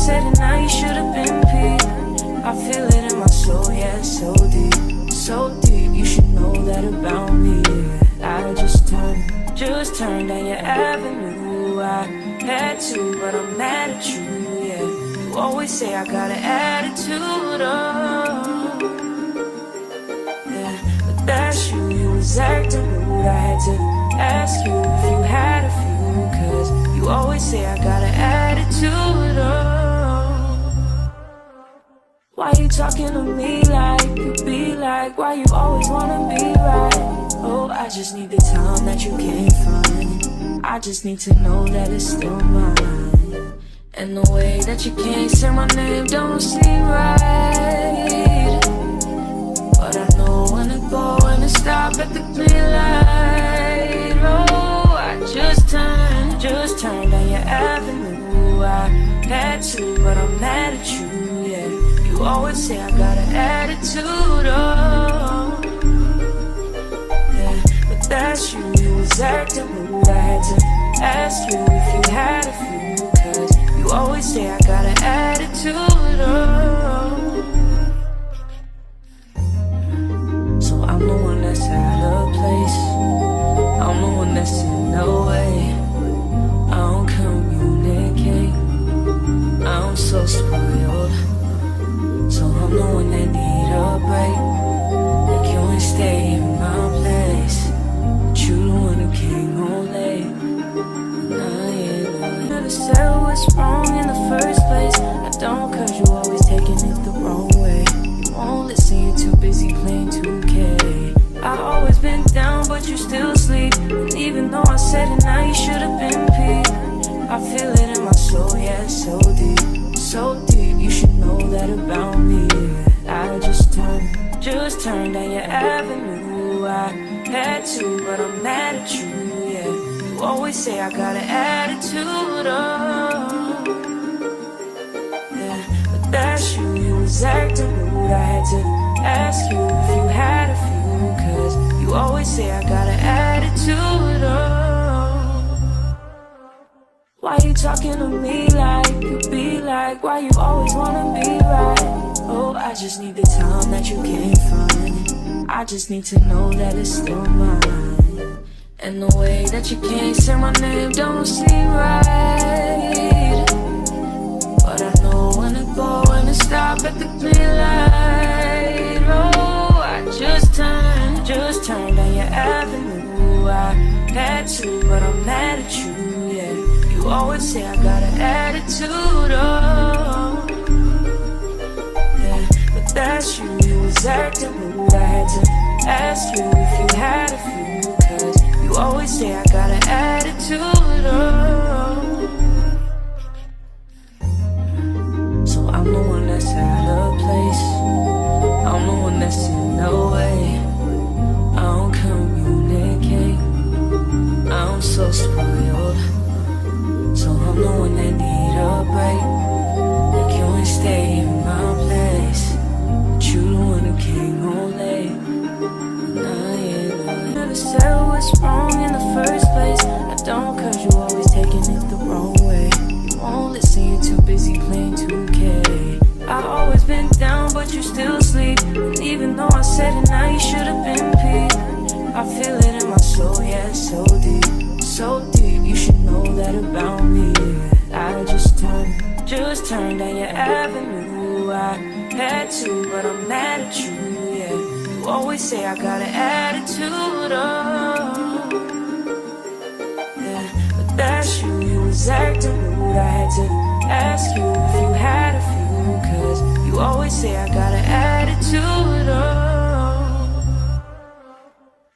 said it, now you should've been peed. I feel it in my soul, yeah, so deep, so deep. You should know that about me, yeah. I just turned down your avenue. I had to, but I'm mad at you, yeah. You always say I got an attitude, oh, yeah. But that's you, you was acting rude. I had to ask you if you had a few, cause you always say I got an attitude, oh. Why you talking to me like you be like? Why you always wanna be right? Oh, I just need the time that you can't find. I just need to know that it's still mine. And the way that you can't say my name don't seem right. But I know when to go and to stop at the green light. Oh, I just turned down your avenue. I had to, but I'm mad at you, yeah. You always say I got an attitude, oh, yeah. But that's you, you was acting rude. I had to ask you if you had a few, cause you always say I got an attitude, oh. So I'm the one that's out of place. I'm the one that's in the way. I don't communicate. I'm so spoiled. So I'm the one that need a break. Like you ain't stay in my place, but you the one who came home late. I never said what's wrong in the first place. I don't, cause you always taking it the wrong way. You won't listen, you're too busy playing 2K. I always been down, but you still sleep. And even though I said it, now you should've been peed. I feel it in my soul, yeah, so deep, so deep. You should know that about me, yeah. I just turned down your avenue. I had to, but I'm mad at you, yeah. You always say I got an attitude, oh, yeah. But that's you, you was acting rude. I had to ask you if you had a few, cause you always say I got an attitude, oh. Why you talking to me like you be like? Why you always wanna be right? Oh, I just need the time that you can't find. I just need to know that it's still mine. And the way that you can't say my name don't seem right. But I know when to go and to stop at the green light. Oh, I just turned down your avenue. I had to, but I'm mad at you, yeah. You always say I got an attitude, oh, yeah. But that's you, you was acting rude. I had to ask you if you had a few, cause you always say I got an attitude, oh. So I'm the one that's out of place. I'm the one that's in the way. I don't communicate. I'm so spoiled. So I'm the one that need a break. Like you ain't stay in my place, but you the one who came home late. I never said what's wrong in the first place. I don't, cause you always taking it the wrong way. You won't listen, you're too busy playing 2K. I always been down, but you still sleep. And even though I said it, now you should've been peed. I feel it in my soul, yeah, so deep, so deep. You should know that about me, yeah. I just turned down your avenue. I had to, but I'm mad at you, yeah. You always say I got an attitude, oh, yeah. But that's you, you was acting rude. I had to ask you if you had a few, cause you always say I got an attitude, oh.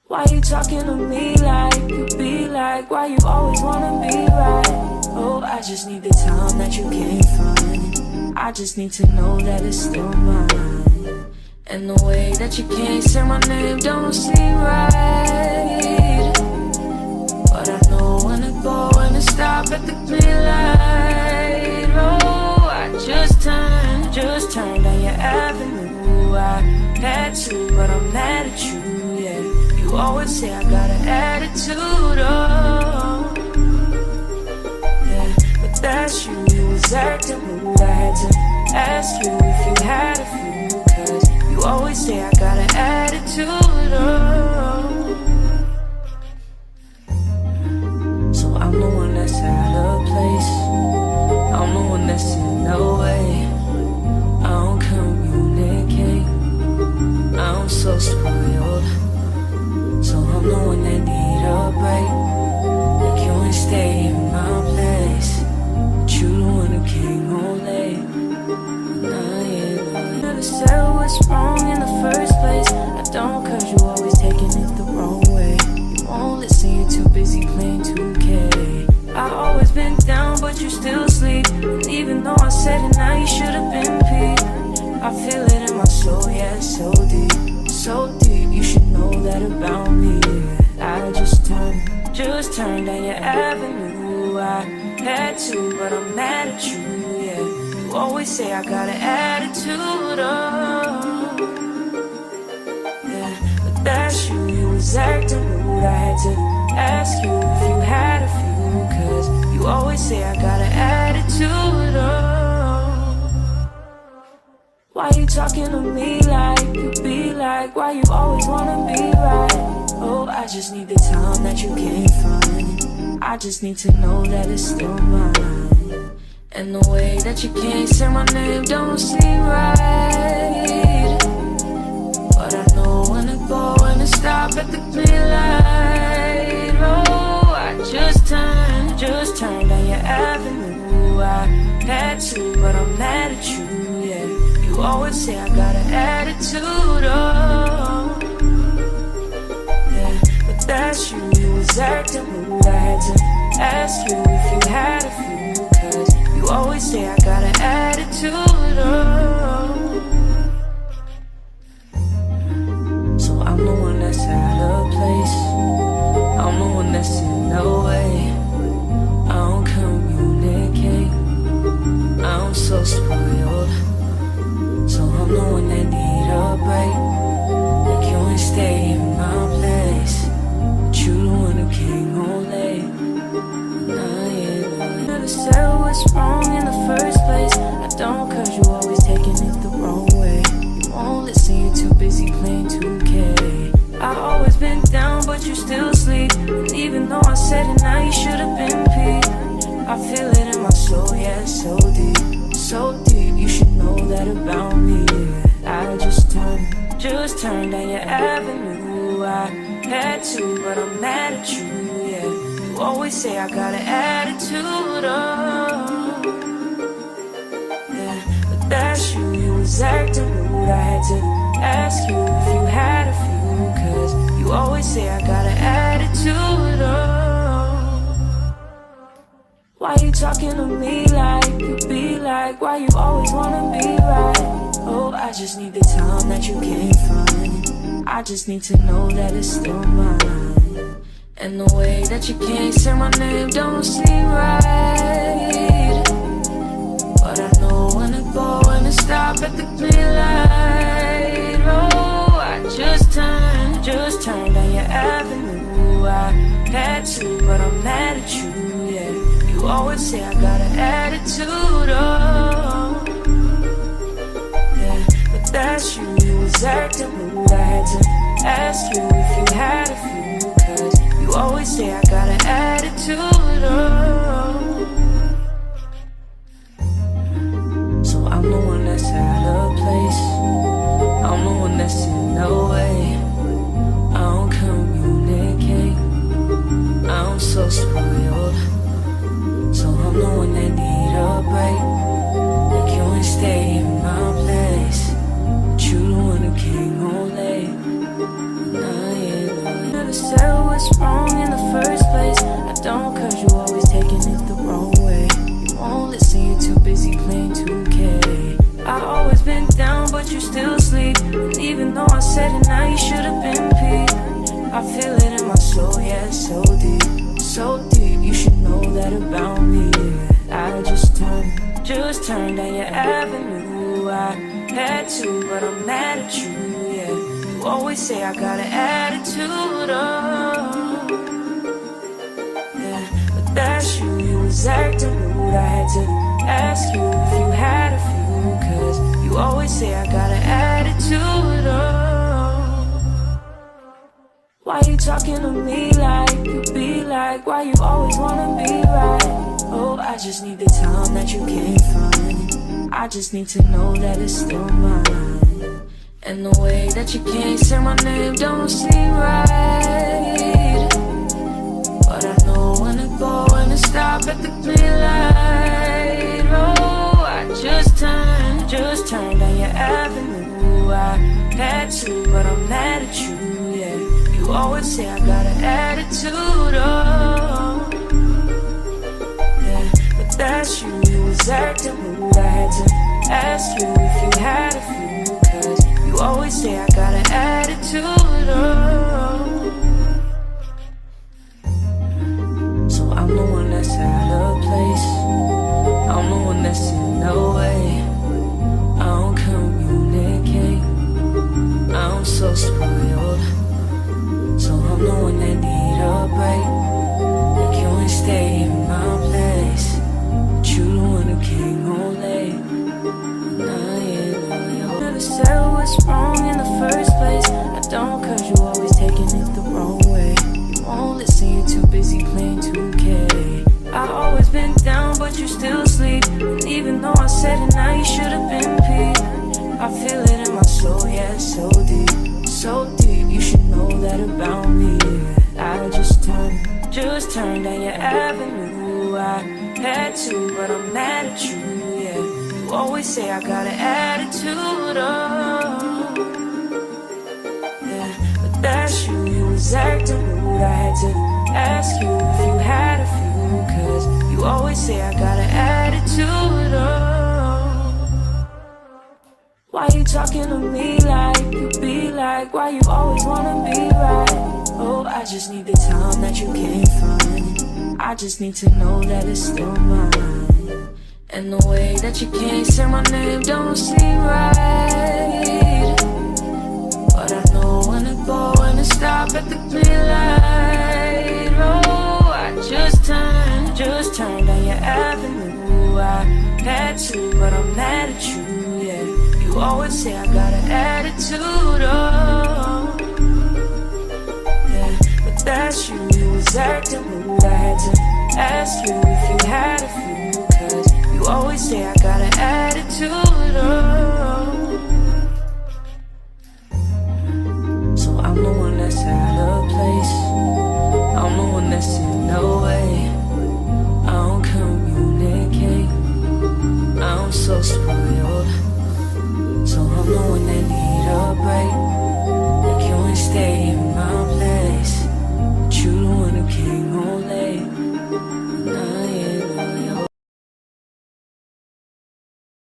Why you talking to me like you be like? Why you always wanna be right? Oh, I just need the time that you can't find. I just need to know that it's still mine. And the way that you can't say my name don't seem right. But I know when to go and to stop at the green light. Oh, I just turned down your avenue. I had to, but I'm mad at you, yeah. You always say I got an attitude, oh, yeah. But that's you, you was was acting rude, I had to ask you if you had a few. Cause you always say I got an attitude, oh. So I'm the one that's out of place, I'm the one that's in the way. I don't communicate, I'm so spoiled. So I'm the one that need a break. Like you ain't stay in my place, but you the one who came home late. Nah, yeah, never said what's wrong in the first place. I don't, cause you always taking it the wrong way. You won't listen, you're too busy playing 2K. I always been down, but you still sleep. And even though I said it, now you should've been peeved. I feel it in my soul, yeah, it's so deep, so deep. You should know that about me, yeah. I just turned down your avenue. I had to, but I'm mad at you, yeah. You always say I got an attitude, oh. Yeah, but that's you, you was acting rude. I had to ask you if you had a few. Cause you always say I got an attitude, oh. Why you talking to me like you be like? Why you always wanna be right? Oh, I just need the time that you can't find. I just need to know that it's still mine. And the way that you can't say my name don't seem right. But I know when to go and to stop at the green light. Oh, I just turned down your avenue. I had to, but I'm mad at you, yeah. You always say I got an attitude, oh. Yeah, but that's you, you was acting rude. I had to ask you if you had a few. Cause you always say I got an attitude, oh. So I'm the one that's out of place, I'm the one that's in the way. I don't communicate, I'm so spoiled. So I'm the one that need a break. Like you ain't stay in my place, but you the one who came home late. Nah, yeah, never said what's wrong in the first place. I don't, cause you always taking it the wrong way. You won't listen, you're too busy playing 2K. I always been down, but you still sleep. And even though I said it, now you should've been peeved. I feel it in my soul, yeah, it's so deep, so deep. You should know that about me, yeah. I just turned down your avenue. I had to, but I'm mad at you, yeah. You always say I got an attitude, oh. Yeah, but that's you, you was acting rude. I had to ask you if you had a few. Cause you always say I got an attitude, oh. Why you talking to me like you be like? Why you always wanna be right? Oh, I just need the time that you can't find. I just need to know that it's still mine. And the way that you can't say my name don't seem right. But I know when to go and to stop at the green light. Oh, I just turned down your avenue. I had to, but I'm mad at you, yeah. You always say I got an attitude, oh. Yeah, but that's you, you was acting rude. I had to ask you if you had a few. Cause you always say I got an attitude, oh. So I'm the one that's out of place, I'm the one that's in the way. I don't communicate, I'm so spoiled. So I'm the one that need a break. Like you ain't stay in my place, but you the one who came home late. Nah, yeah, never said what's wrong in the first place. I don't, cause you always taking it the wrong way. You won't listen, you're too busy playing 2K. I always been down, but you still sleep. And even though I said it, now you should've been peeved. I feel it in my soul, yeah, it's so deep, so deep. You should know that about me, yeah. I just turned down your avenue. I had to, but I'm mad at you, yeah. You always say I got an attitude, oh. Yeah, but that's you, you was acting rude. I had to ask you if you had a few, cause you always say I got an attitude, oh. Why you talking to me like you be like? Why you always wanna be right? Oh, I just need the time that you can't find. I just need to know that it's still mine. And the way that you can't say my name don't seem right. But I know when to go and to stop at the green light. Oh, I just turned down your avenue. I had to, but I'm mad at you, yeah. You always say I got an attitude, oh. Yeah, but that's you, you was acting rude. I had to ask you if you had a few, cause you always say I got an attitude, oh. So I'm the one that's out of place. I'm the one that's in the way. I don't communicate. I'm so spoiled. So I'm the one that need a break. Like you ain't stay in my place, but you the one who came home late. Never said what's wrong in the first place. I don't, cause you always taking it the wrong way. You won't listen, you're too busy playing 2K. I always been down, but you still sleep. And even though I said it, now you should've been peeved. I feel it in my soul, yeah, it's so deep. So deep, you should know that about me, yeah. I just turned down your avenue. I had to, but I'm mad at you, yeah. You always say I got an attitude, oh. Yeah, but that's you, you was acting rude. I had to ask you if you had a few, cause you always say I got an attitude, oh. Why you talking to me like you be like? Why you always wanna be right? Oh, I just need the time that you can't find. I just need to know that it's still mine. And the way that you can't say my name don't seem right. But I know when to go and to stop at the green light. Oh, I just turned down your avenue. I had to, but I'm mad at you, yeah. You always say I got an attitude, oh. Yeah, but that's you, you was acting rude. I had to ask you if you had a few, cause you always say I got an attitude, oh.